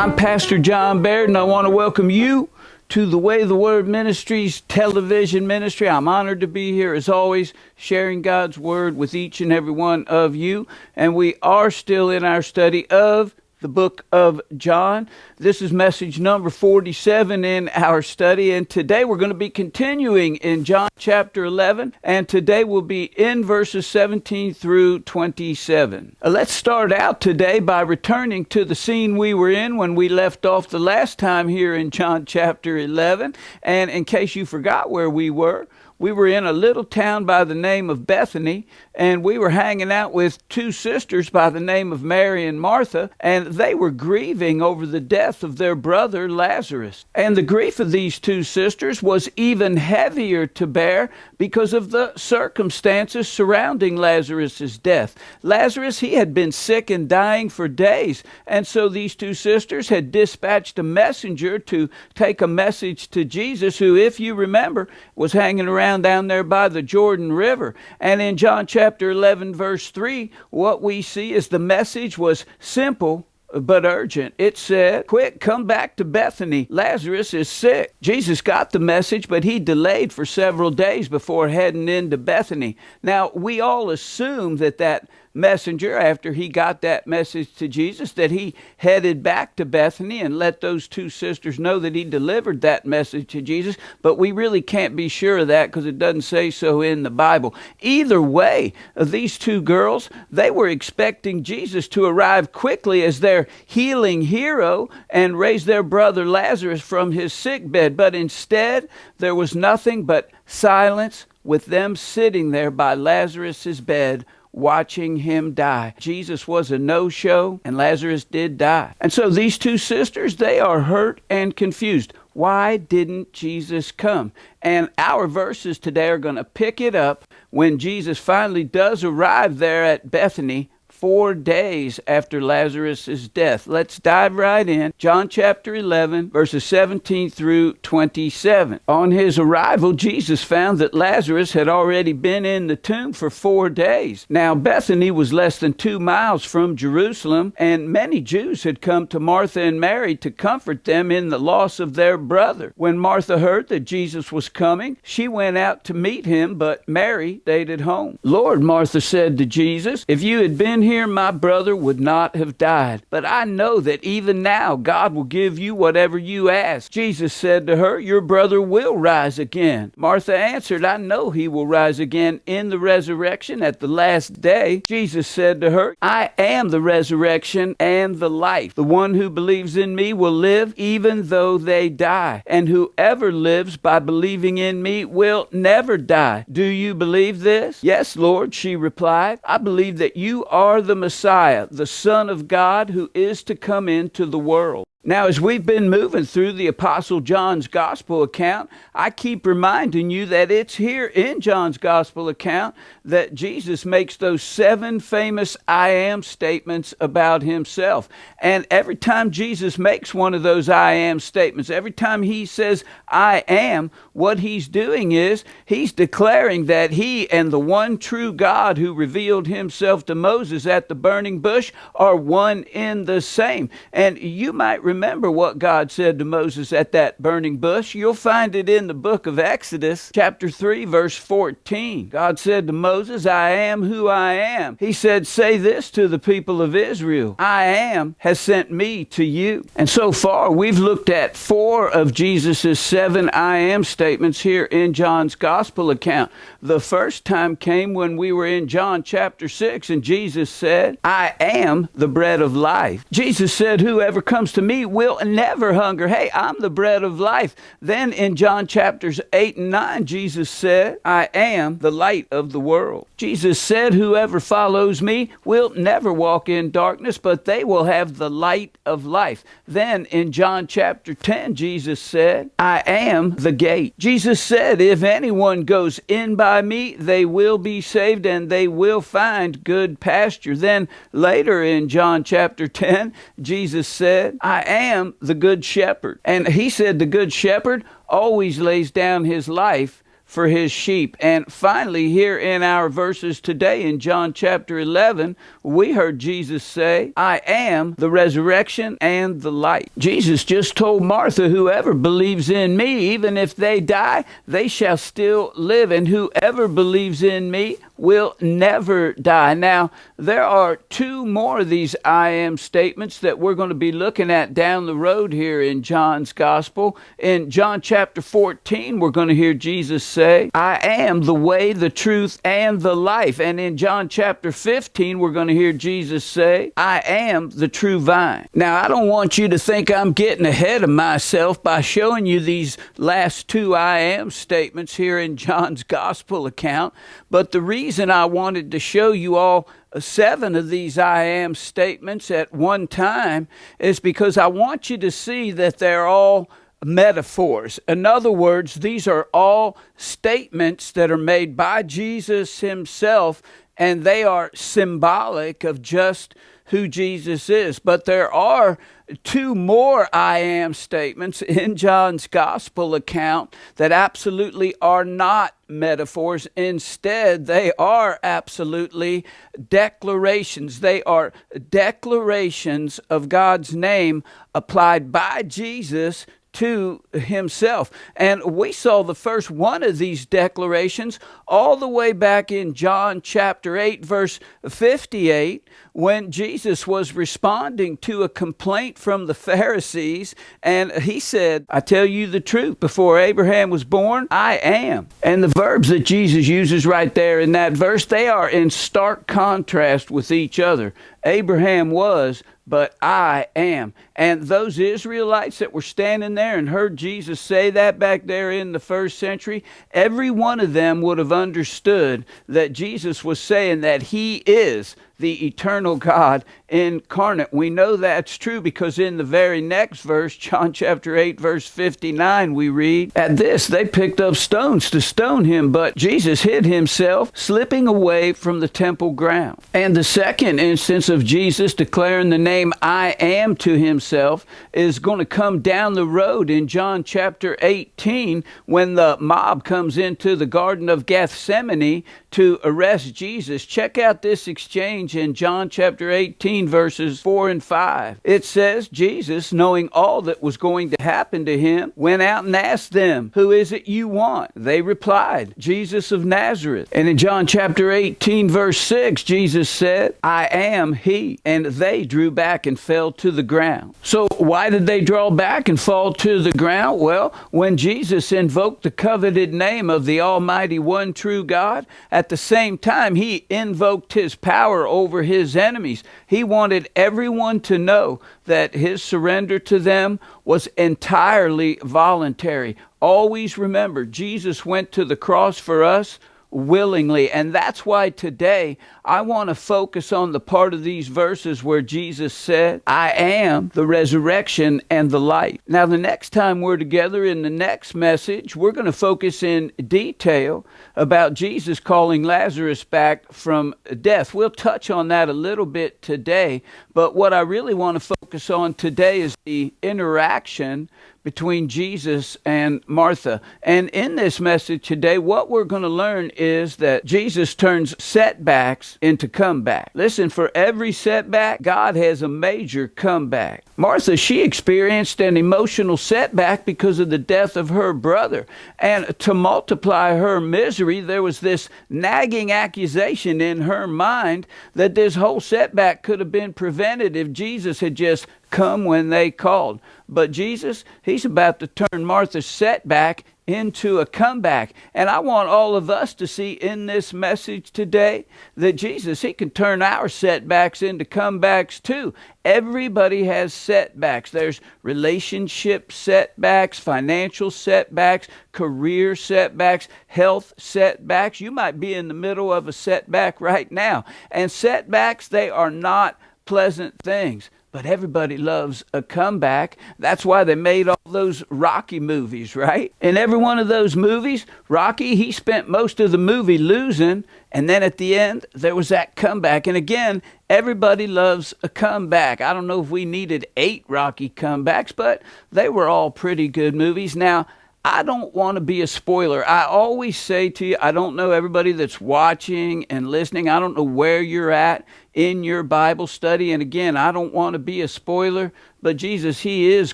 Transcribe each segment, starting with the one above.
I'm Pastor John Baird, and I want to welcome you to the Way the Word Ministries television ministry. I'm honored to be here, as always, sharing God's Word with each and every one of you. And we are still in our study of the book of John. This is message number 47 in our study, and today we're going to be continuing in John chapter 11, and today we'll be in verses 17 through 27. Let's start out today by returning to the scene we were in when we left off the last time here in John chapter 11, and in case you forgot where we were in a little town by the name of Bethany, and we were hanging out with two sisters by the name of Mary and Martha, and they were grieving over the death of their brother Lazarus. And the grief of these two sisters was even heavier to bear because of the circumstances surrounding Lazarus's death. Lazarus, he had been sick and dying for days, and so these two sisters had dispatched a messenger to take a message to Jesus, who, if you remember, was hanging around down there by the Jordan River. And in John chapter 11 verse 3, what we see is the message was simple but urgent. It said, "Quick, come back to Bethany. Lazarus is sick." Jesus got the message, but he delayed for several days before heading into Bethany. Now, we all assume that messenger, after he got that message to Jesus, that he headed back to Bethany and let those two sisters know that he delivered that message to Jesus, but we really can't be sure of that because it doesn't say so in the Bible. Either way, these two girls, they were expecting Jesus to arrive quickly as their healing hero and raise their brother Lazarus from his sick bed, but instead there was nothing but silence, with them sitting there by Lazarus's bed watching him die. Jesus was a no-show, and Lazarus did die. And so these two sisters, they are hurt and confused. Why didn't Jesus come? And our verses today are going to pick it up when Jesus finally does arrive there at Bethany 4 days after Lazarus' death. Let's dive right in. John chapter 11, verses 17 through 27. On his arrival, Jesus found that Lazarus had already been in the tomb for 4 days. Now, Bethany was less than 2 miles from Jerusalem, and many Jews had come to Martha and Mary to comfort them in the loss of their brother. When Martha heard that Jesus was coming, she went out to meet him, but Mary stayed at home. "Lord," Martha said to Jesus, "if you had been here, my brother would not have died. But I know that even now God will give you whatever you ask." Jesus said to her, "Your brother will rise again." Martha answered, "I know he will rise again in the resurrection at the last day." Jesus said to her, "I am the resurrection and the life. The one who believes in me will live even though they die. And whoever lives by believing in me will never die. Do you believe this?" "Yes, Lord," she replied. "I believe that you are the Messiah, the Son of God, who is to come into the world." Now, as we've been moving through the Apostle John's Gospel account, I keep reminding you that it's here in John's Gospel account that Jesus makes those 7 famous I am statements about himself. And every time Jesus makes one of those I am statements, every time he says I am, what he's doing is he's declaring that he and the one true God who revealed himself to Moses at the burning bush are one in the same. And you might remember what God said to Moses at that burning bush. You'll find it in the book of Exodus, chapter 3, verse 14. God said to Moses, "I am who I am." He said, "Say this to the people of Israel, I am has sent me to you." And so far, we've looked at 4 of Jesus' 7 I am statements here in John's Gospel account. The first time came when we were in John chapter 6, and Jesus said, "I am the bread of life." Jesus said, "Whoever comes to me me will never hunger. Hey, I'm the bread of life. Then in John chapters 8 and 9, Jesus said, I am the light of the world. Jesus said, whoever follows me will never walk in darkness, but they will have the light of life. Then in John chapter 10, Jesus said, I am the gate. Jesus said, if anyone goes in by me, they will be saved and they will find good pasture. Then later in John chapter 10, Jesus said, I am the good shepherd. And he said the good shepherd always lays down his life for his sheep. And finally, here in our verses today in John chapter 11, we heard Jesus say, I am the resurrection and the light. Jesus just told Martha, whoever believes in me, even if they die, they shall still live. And whoever believes in me will never die. Now, there are two more of these I am statements that we're going to be looking at down the road here in John's gospel. In John chapter 14, we're going to hear Jesus say, I am the way, the truth, and the life. And in John chapter 15, we're going to hear Jesus say, I am the true vine. Now, I don't want you to think I'm getting ahead of myself by showing you these last two I am statements here in John's gospel account, but the reason I wanted to show you all 7 of these I am statements at one time is because I want you to see that they're all metaphors. In other words, these are all statements that are made by Jesus himself, and they are symbolic of just who Jesus is. But there are 2 more I am statements in John's gospel account that absolutely are not metaphors. Instead, they are absolutely declarations. They are declarations of God's name applied by Jesus to himself. And we saw the first one of these declarations all the way back in John chapter 8, verse 58, when Jesus was responding to a complaint from the Pharisees, and he said, I tell you the truth, before Abraham was born, I am. And the verbs that Jesus uses right there in that verse, they are in stark contrast with each other. Abraham was, but I am. And those Israelites that were standing there and heard Jesus say that back there in the first century, every one of them would have understood that Jesus was saying that he is the eternal God incarnate. We know that's true because in the very next verse, John chapter 8, verse 59, we read, at this they picked up stones to stone him, but Jesus hid himself, slipping away from the temple ground. And the second instance of Jesus declaring the name I am to himself is going to come down the road in John chapter 18 when the mob comes into the Garden of Gethsemane to arrest Jesus. Check out this exchange in John chapter 18, verses 4 and 5. It says, Jesus, knowing all that was going to happen to him, went out and asked them, who is it you want? They replied, Jesus of Nazareth. And in John chapter 18, verse 6, Jesus said, I am he. And they drew back and fell to the ground. So why did they draw back and fall to the ground? Well, when Jesus invoked the coveted name of the Almighty One True God, at the same time, he invoked his power over his enemies. He wanted everyone to know that his surrender to them was entirely voluntary. Always remember, Jesus went to the cross for us willingly. And that's why today I want to focus on the part of these verses where Jesus said, I am the resurrection and the life. Now, the next time we're together in the next message, we're going to focus in detail about Jesus calling Lazarus back from death. We'll touch on that a little bit today, but what I really want to focus on today is the interaction between Jesus and Martha. And in this message today, what we're going to learn is that Jesus turns setbacks into comeback. Listen, for every setback, God has a major comeback. Martha, she experienced an emotional setback because of the death of her brother. And to multiply her misery, there was this nagging accusation in her mind that this whole setback could have been prevented if Jesus had just come when they called. But Jesus, he's about to turn Martha's setback into a comeback. And I want all of us to see in this message today that Jesus, he can turn our setbacks into comebacks too. Everybody has setbacks. There's relationship setbacks, financial setbacks, career setbacks, health setbacks. You might be in the middle of a setback right now. And setbacks, they are not pleasant things. But everybody loves a comeback. That's why they made all those Rocky movies, right? In every one of those movies, Rocky, he spent most of the movie losing, and then at the end, there was that comeback. And again, everybody loves a comeback. I don't know if we needed 8 Rocky comebacks, but they were all pretty good movies. Now, I don't want to be a spoiler. I always say to you, I don't know everybody that's watching and listening. I don't know where you're at in your Bible study. And again, I don't want to be a spoiler, but Jesus, he is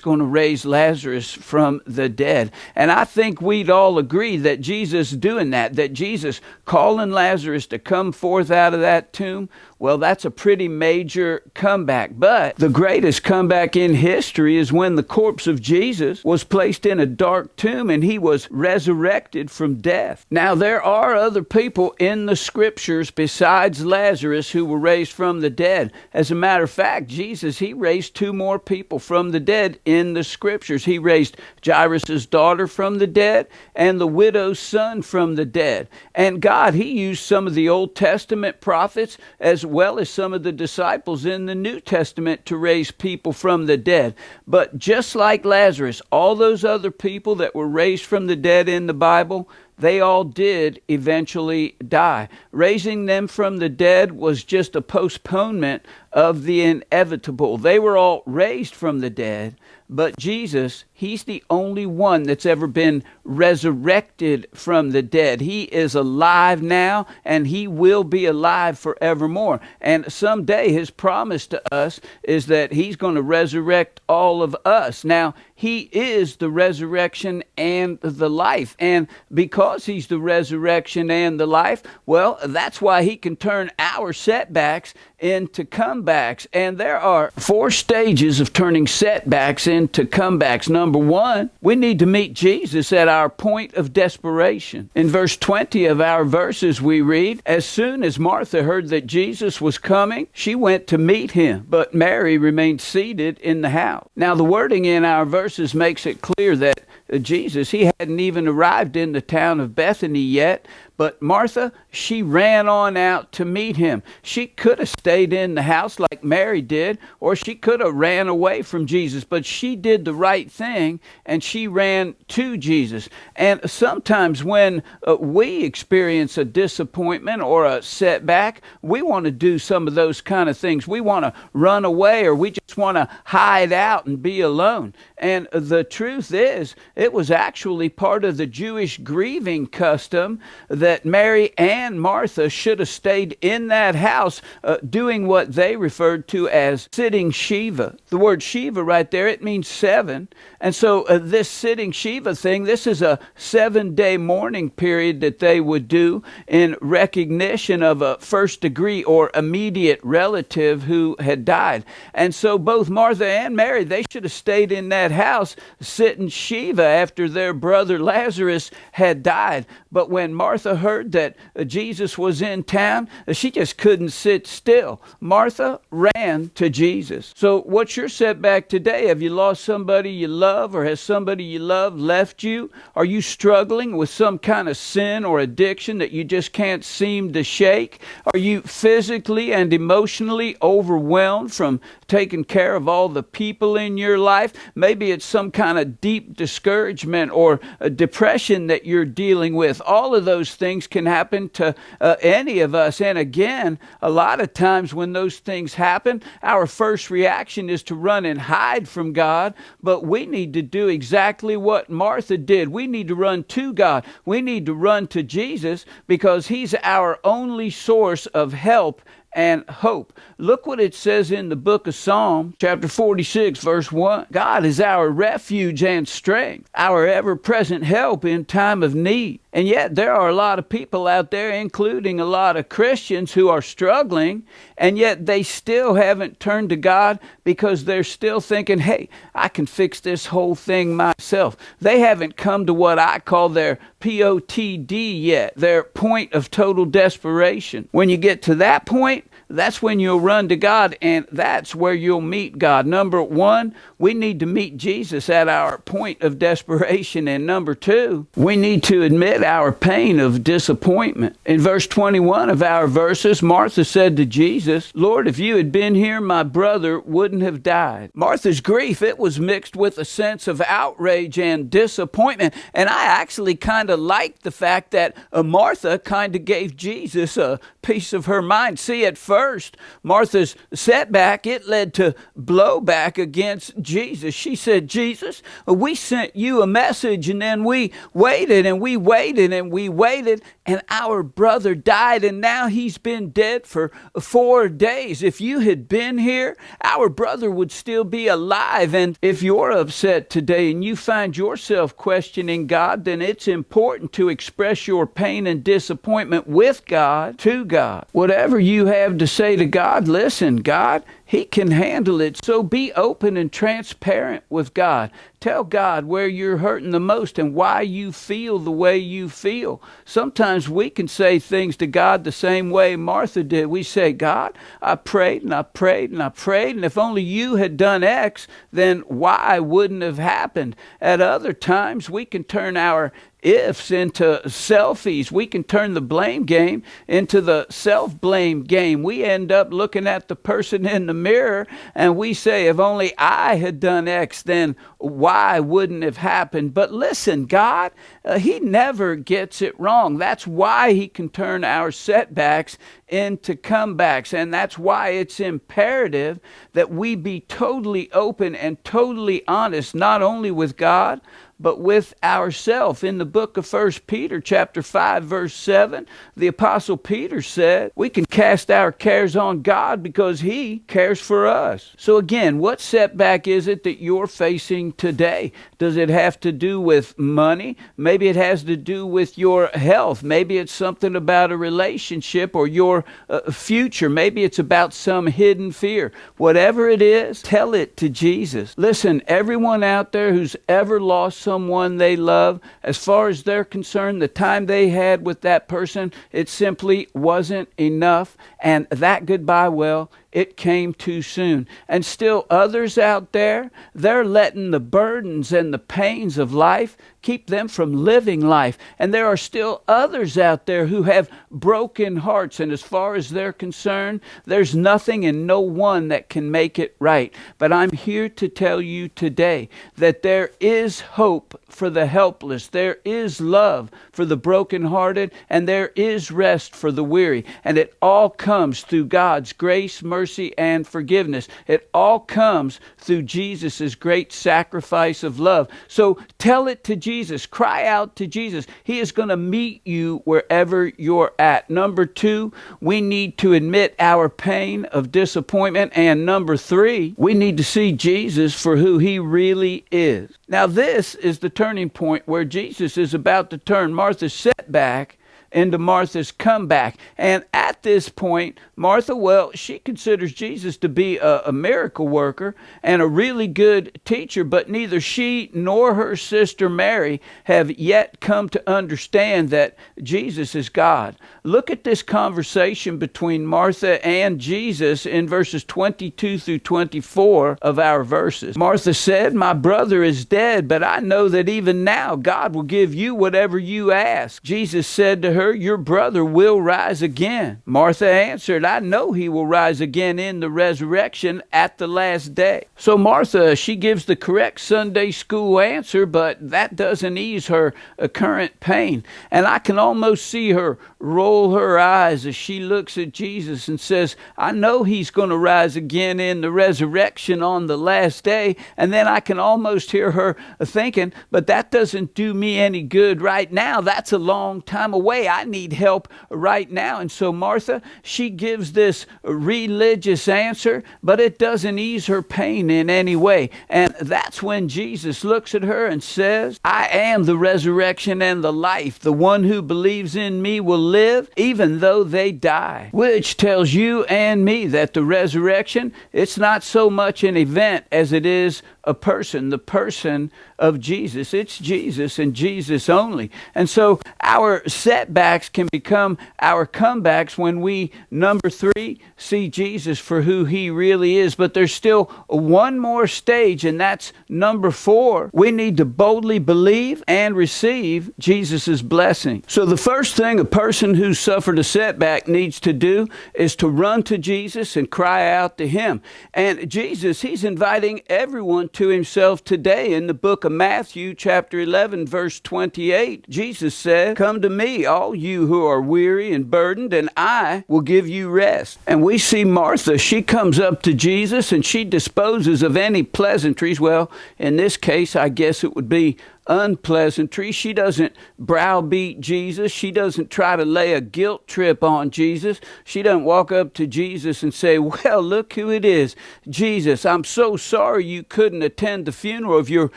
going to raise Lazarus from the dead. And I think we'd all agree that Jesus doing that Jesus calling Lazarus to come forth out of that tomb, well, that's a pretty major comeback. But the greatest comeback in history is when the corpse of Jesus was placed in a dark tomb and he was resurrected from death. Now, there are other people in the scriptures besides Lazarus who were raised from the dead. As a matter of fact, Jesus, he raised 2 more people from the dead in the scriptures. He raised Jairus' daughter from the dead and the widow's son from the dead. And God, he used some of the Old Testament prophets as well as some of the disciples in the New Testament to raise people from the dead. But just like Lazarus, all those other people that were raised from the dead in the Bible, they all did eventually die. Raising them from the dead was just a postponement of the inevitable. They were all raised from the dead, but Jesus, he's the only one that's ever been resurrected from the dead. He is alive now, and he will be alive forevermore. And someday his promise to us is that he's going to resurrect all of us. Now, he is the resurrection and the life. And because he's the resurrection and the life, well, that's why he can turn our setbacks into comebacks. And there are 4 stages of turning setbacks into comebacks. Number 1, we need to meet Jesus at our point of desperation. In verse 20 of our verses we read, as soon as Martha heard that Jesus was coming, she went to meet him, but Mary remained seated in the house. Now, the wording in our verses makes it clear that Jesus, he hadn't even arrived in the town of Bethany yet, but Martha, she ran on out to meet him. She could have stayed in the house like Mary did, or she could have ran away from Jesus, but she did the right thing, and she ran to Jesus. And sometimes when we experience a disappointment or a setback, we want to do some of those kind of things. We want to run away, or we just want to hide out and be alone. And the truth is, it was actually part of the Jewish grieving custom that Mary and Martha should have stayed in that house doing what they referred to as sitting Shiva. The word Shiva right there, it means 7. And so this sitting Shiva thing, this is a 7-day mourning period that they would do in recognition of a first degree or immediate relative who had died. And so both Martha and Mary, they should have stayed in that house sitting Shiva after their brother Lazarus had died. But when Martha heard that Jesus was in town, she just couldn't sit still. Martha ran to Jesus. So what's your setback today? Have you lost somebody you love, or has somebody you love left you? Are you struggling with some kind of sin or addiction that you just can't seem to shake? Are you physically and emotionally overwhelmed from taking care of all the people in your life? Maybe it's some kind of deep discouragement or a depression that you're dealing with. All of those things can happen to any of us. And again, a lot of times when those things happen, our first reaction is to run and hide from God. But we need to do exactly what Martha did. We need to run to God. We need to run to Jesus because he's our only source of help and hope. Look what it says in the book of Psalm, chapter 46, verse 1. God is our refuge and strength, our ever-present help in time of need. And yet there are a lot of people out there, including a lot of Christians, who are struggling, and yet they still haven't turned to God because they're still thinking, hey, I can fix this whole thing myself. They haven't come to what I call their POTD yet, their point of total desperation. When you get to that point, that's when you'll run to God, and that's where you'll meet God. Number one, we need to meet Jesus at our point of desperation. And number two, we need to admit our pain of disappointment. In verse 21 of our verses, Martha said to Jesus, Lord, if you had been here, my brother wouldn't have died. Martha's grief, it was mixed with a sense of outrage and disappointment. And I actually kind of liked the fact that Martha kind of gave Jesus a piece of her mind. See, at first, Martha's setback, it led to blowback against Jesus. She said, Jesus, we sent you a message, and then we waited and we waited and we waited, and our brother died, and now he's been dead for 4 days. If you had been here, our brother would still be alive. And if you're upset today and you find yourself questioning God, then it's important to express your pain and disappointment with God, to God. Whatever you have to say to God, listen, God, He can handle it. So be open and transparent with God. Tell God where you're hurting the most and why you feel the way you feel. Sometimes we can say things to God the same way Martha did. We say, God, I prayed and I prayed and I prayed, and if only you had done X, then Y wouldn't have happened. At other times, we can turn our ifs into selfies. We can turn the blame game into the self-blame game. We end up looking at the person in the mirror and we say, if only I had done X, then Y wouldn't have happened. But listen, God, He never gets it wrong. That's why He can turn our setbacks into comebacks. And that's why it's imperative that we be totally open and totally honest, not only with God, but with ourselves. In the book of 1 Peter chapter 5, verse 7, the Apostle Peter said, we can cast our cares on God because He cares for us. So again, what setback is it that you're facing today? Does it have to do with money? Maybe it has to do with your health. Maybe it's something about a relationship or your future. Maybe it's about some hidden fear. Whatever it is, tell it to Jesus. Listen, everyone out there who's ever lost someone they love, as far as they're concerned, the time they had with that person, it simply wasn't enough. And that goodbye, well, it came too soon. And still others out there, they're letting the burdens and the pains of life keep them from living life. And there are still others out there who have broken hearts. And as far as they're concerned, there's nothing and no one that can make it right. But I'm here to tell you today that there is hope for the helpless. There is love for the brokenhearted, and there is rest for the weary. And it all comes through God's grace, mercy, and forgiveness. It all comes through Jesus' great sacrifice of love. So tell it to Jesus. Cry out to Jesus. He is going to meet you wherever you're at. Number two, we need to admit our pain of disappointment. And number three, we need to see Jesus for who He really is. Now this is the turning point where Jesus is about to turn Martha's setback into Martha's comeback. And at this point, Martha, well, she considers Jesus to be a miracle worker and a really good teacher, but neither she nor her sister Mary have yet come to understand that Jesus is God. Look at this conversation between Martha and Jesus in verses 22 through 24 of our verses. Martha said, my brother is dead, but I know that even now God will give you whatever you ask. Jesus said to her, your brother will rise again. Martha answered, I know he will rise again in the resurrection at the last day. So Martha, she gives the correct Sunday school answer, but that doesn't ease her current pain. And I can almost see her roll her eyes as she looks at Jesus and says, I know He's going to rise again in the resurrection on the last day. And then I can almost hear her thinking, but that doesn't do me any good right now. That's a long time away. I need help right now. And so Martha, she gives this religious answer, but it doesn't ease her pain in any way. And that's when Jesus looks at her and says, I am the resurrection and the life. The one who believes in me will live even though they die. Which tells you and me that the resurrection, it's not so much an event as it is a person, the person of Jesus. It's Jesus and Jesus only. And so our setbacks can become our comebacks when we, number 3, see Jesus for who he really is. But there's still one more stage, and that's number 4. We need to boldly believe and receive Jesus' blessing. So the first thing a person who suffered a setback needs to do is to run to Jesus and cry out to him. And Jesus, he's inviting everyone to himself today. In the book of Matthew, chapter 11, verse 28, Jesus said, come to me, all you who are weary and burdened, and I will give you rest. And we see Martha, she comes up to Jesus and she disposes of any pleasantries. Well, in this case, I guess it would be unpleasantry. She doesn't browbeat Jesus. She doesn't try to lay a guilt trip on Jesus. She doesn't walk up to Jesus and say, well, look who it is. Jesus, I'm so sorry you couldn't attend the funeral of your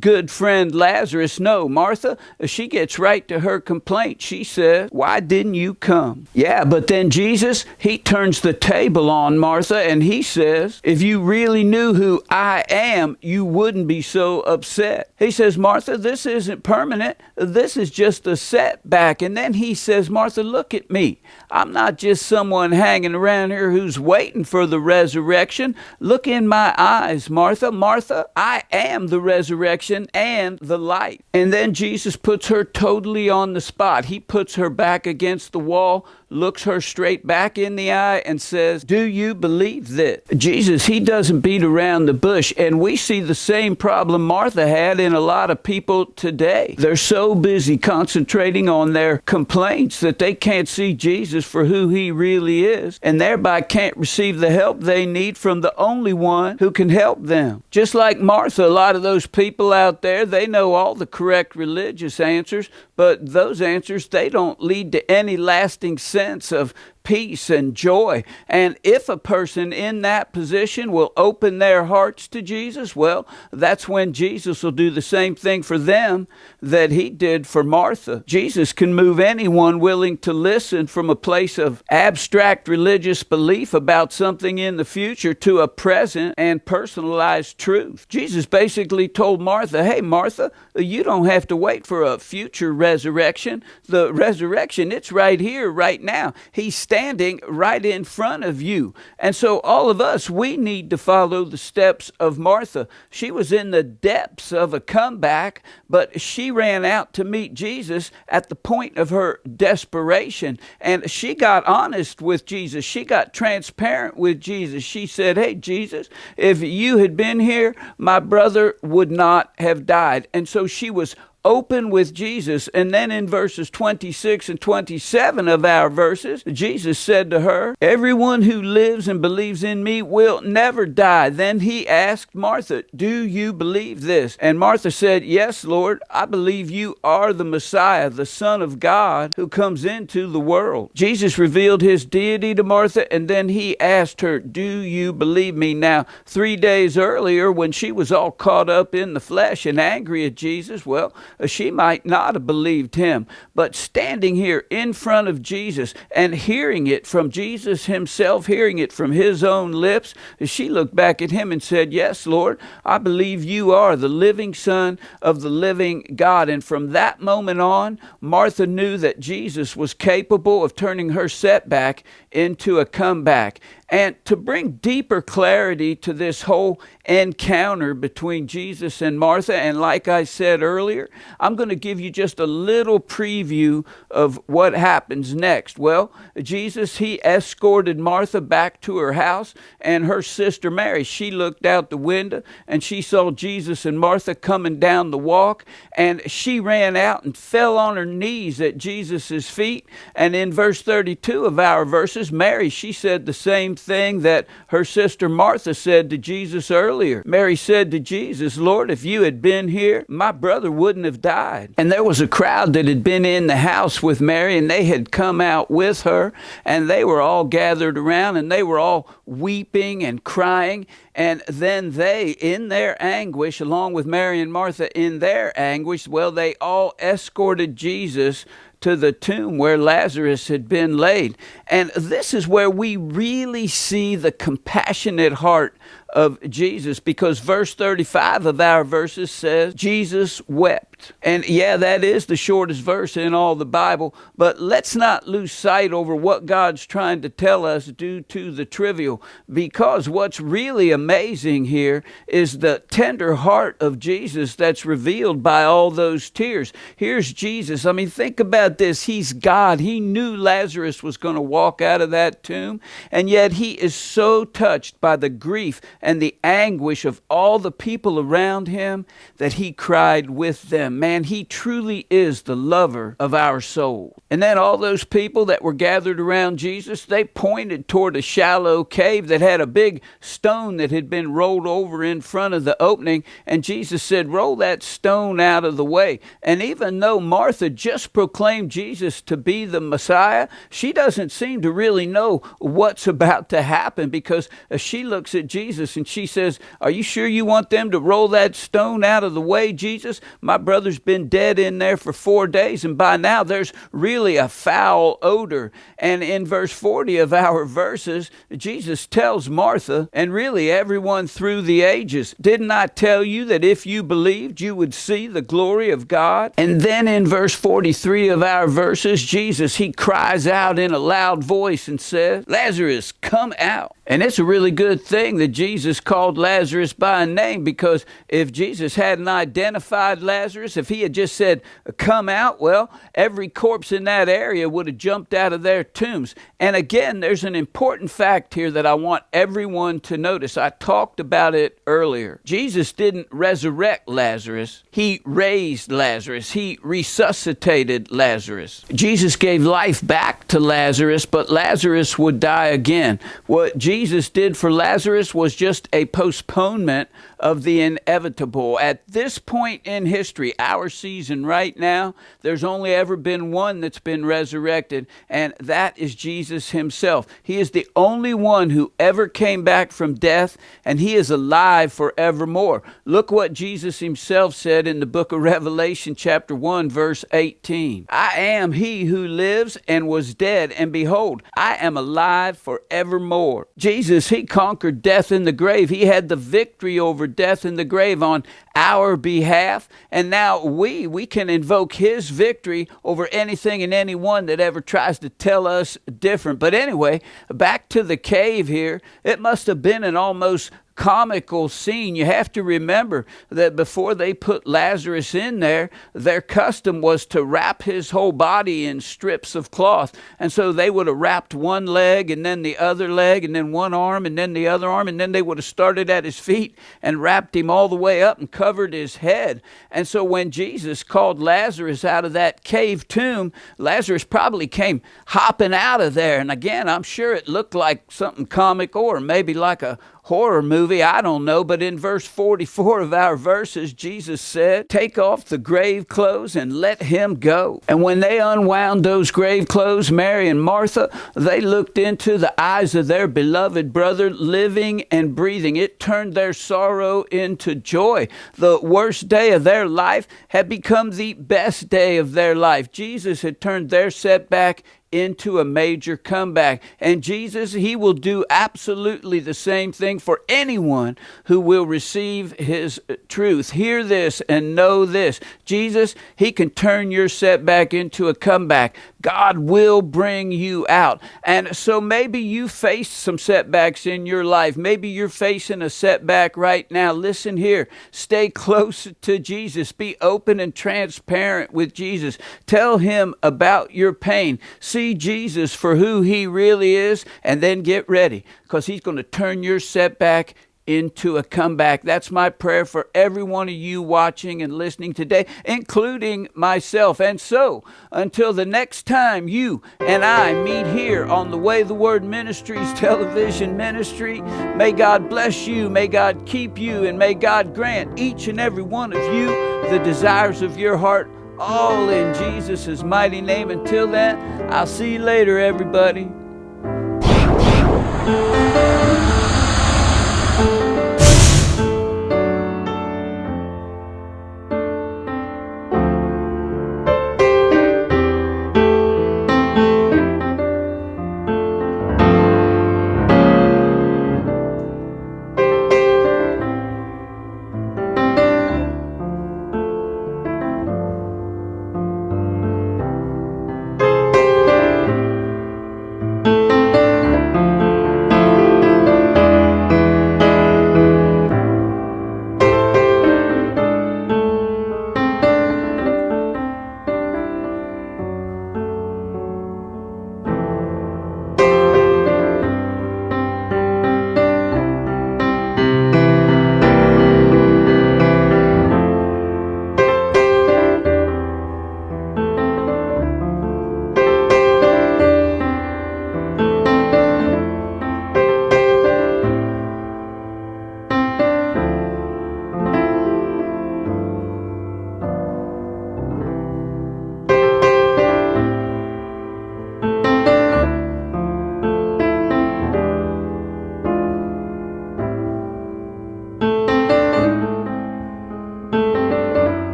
good friend Lazarus. No, Martha, she gets right to her complaint. She says, why didn't you come? Yeah, but then Jesus, he turns the table on Martha and he says, if you really knew who I am, you wouldn't be so upset. He says, Martha, this isn't permanent. This is just a setback. And then he says, Martha, look at me. I'm not just someone hanging around here who's waiting for the resurrection. Look in my eyes, Martha. Martha, I am the resurrection and the life. And then Jesus puts her totally on the spot. He puts her back against the wall, looks her straight back in the eye and says, do you believe this? Jesus, he doesn't beat around the bush. And we see the same problem Martha had in a lot of people today. They're so busy concentrating on their complaints that they can't see Jesus for who he really is, and thereby can't receive the help they need from the only one who can help them. Just like Martha, a lot of those people out there, they know all the correct religious answers, but those answers, they don't lead to any lasting sense of peace and joy. And if a person in that position will open their hearts to Jesus, well, that's when Jesus will do the same thing for them that he did for Martha. Jesus can move anyone willing to listen from a place of abstract religious belief about something in the future to a present and personalized truth. Jesus basically told Martha, hey, Martha, you don't have to wait for a future resurrection. The resurrection, it's right here, right now. He's standing right in front of you. And so all of us, we need to follow the steps of Martha. She was in the depths of a comeback, but she ran out to meet Jesus at the point of her desperation. And she got honest with Jesus. She got transparent with Jesus. She said, hey, Jesus, if you had been here, my brother would not have died. And so she was open with Jesus. And then in verses 26 and 27 of our verses, Jesus said to her, everyone who lives and believes in me will never die. Then he asked Martha, do you believe this? And Martha said, yes, Lord, I believe you are the Messiah, the Son of God who comes into the world. Jesus revealed his deity to Martha, and then he asked her, do you believe me? Now, 3 days earlier, when she was all caught up in the flesh and angry at Jesus, well, she might not have believed him. But standing here in front of Jesus and hearing it from Jesus himself, hearing it from his own lips, she looked back at him and said, yes, Lord, I believe you are the living Son of the living God. And from that moment on, Martha knew that Jesus was capable of turning her setback into a comeback. And to bring deeper clarity to this whole encounter between Jesus and Martha, and like I said earlier, I'm going to give you just a little preview of what happens next. Well, Jesus, he escorted Martha back to her house, and her sister Mary, she looked out the window and she saw Jesus and Martha coming down the walk, and she ran out and fell on her knees at Jesus' feet. And in verse 32 of our verses, Mary, she said the same thing that her sister Martha said to Jesus earlier. Mary said to Jesus, Lord, if you had been here, my brother wouldn't have died. And there was a crowd that had been in the house with Mary, and they had come out with her, and they were all gathered around, and they were all weeping and crying. And then they, in their anguish, along with Mary and Martha in their anguish, well, they all escorted Jesus to the tomb where Lazarus had been laid. And this is where we really see the compassionate heart of Jesus, because verse 35 of our verses says, Jesus wept. And yeah, that is the shortest verse in all the Bible, but let's not lose sight over what God's trying to tell us due to the trivial, because what's really amazing here is the tender heart of Jesus that's revealed by all those tears. Here's Jesus. I mean, think about this. He's God. He knew Lazarus was going to walk out of that tomb, and yet he is so touched by the grief and the anguish of all the people around him that he cried with them. Man, he truly is the lover of our soul. And then all those people that were gathered around Jesus, they pointed toward a shallow cave that had a big stone that had been rolled over in front of the opening. And Jesus said, roll that stone out of the way. And even though Martha just proclaimed Jesus to be the Messiah, she doesn't seem to really know what's about to happen, because she looks at Jesus and she says, are you sure you want them to roll that stone out of the way, Jesus? My brother's been dead in there for 4 days, and by now there's really a foul odor. And in verse 40 of our verses, Jesus tells Martha, and really everyone through the ages, didn't I tell you that if you believed, you would see the glory of God? And then in verse 43 of our verses, Jesus, he cries out in a loud voice and says, Lazarus, come out. And it's a really good thing that Jesus called Lazarus by name, because if Jesus hadn't identified Lazarus, if he had just said, come out, well, every corpse in that area would have jumped out of their tombs. And again, there's an important fact here that I want everyone to notice. I talked about it earlier. Jesus didn't resurrect Lazarus. He raised Lazarus. He resuscitated Lazarus. Jesus gave life back to Lazarus, but Lazarus would die again. What Jesus did for Lazarus was just a postponement of the inevitable. At this point in history, our season right now, there's only ever been one that's been resurrected, and that is Jesus himself. He is the only one who ever came back from death, and he is alive forevermore. Look what Jesus himself said in the book of Revelation, chapter 1, verse 18. I am he who lives and was dead, and behold, I am alive forevermore. Jesus, he conquered death in the grave. He had the victory over death in the grave on our behalf, and now we can invoke his victory over anything and anyone that ever tries to tell us different. But anyway, back to the cave here. It must have been an almost comical scene. You have to remember that before they put Lazarus in there, their custom was to wrap his whole body in strips of cloth. And so they would have wrapped one leg and then the other leg and then one arm and then the other arm, and then they would have started at his feet and wrapped him all the way up and covered his head. And so when Jesus called Lazarus out of that cave tomb, Lazarus probably came hopping out of there. And again, I'm sure it looked like something comical, or maybe like a horror movie, I don't know. But in verse 44 of our verses, Jesus said, take off the grave clothes and let him go. And when they unwound those grave clothes, Mary and Martha, they looked into the eyes of their beloved brother, living and breathing. It turned their sorrow into joy. The worst day of their life had become the best day of their life. Jesus had turned their setback into a major comeback. And Jesus, he will do absolutely the same thing for anyone who will receive his truth. Hear this and know this. Jesus, he can turn your setback into a comeback. God will bring you out. And so maybe you faced some setbacks in your life. Maybe you're facing a setback right now. Listen here. Stay close to Jesus. Be open and transparent with Jesus. Tell him about your pain. See Jesus for who he really is, and then get ready, because he's going to turn your setback into a comeback. That's my prayer for every one of you watching and listening today, including myself. And so, until the next time you and I meet here on the Way the Word Ministries television ministry, may God bless you, may God keep you, and may God grant each and every one of you the desires of your heart, all in Jesus' mighty name. Until then, I'll see you later, everybody.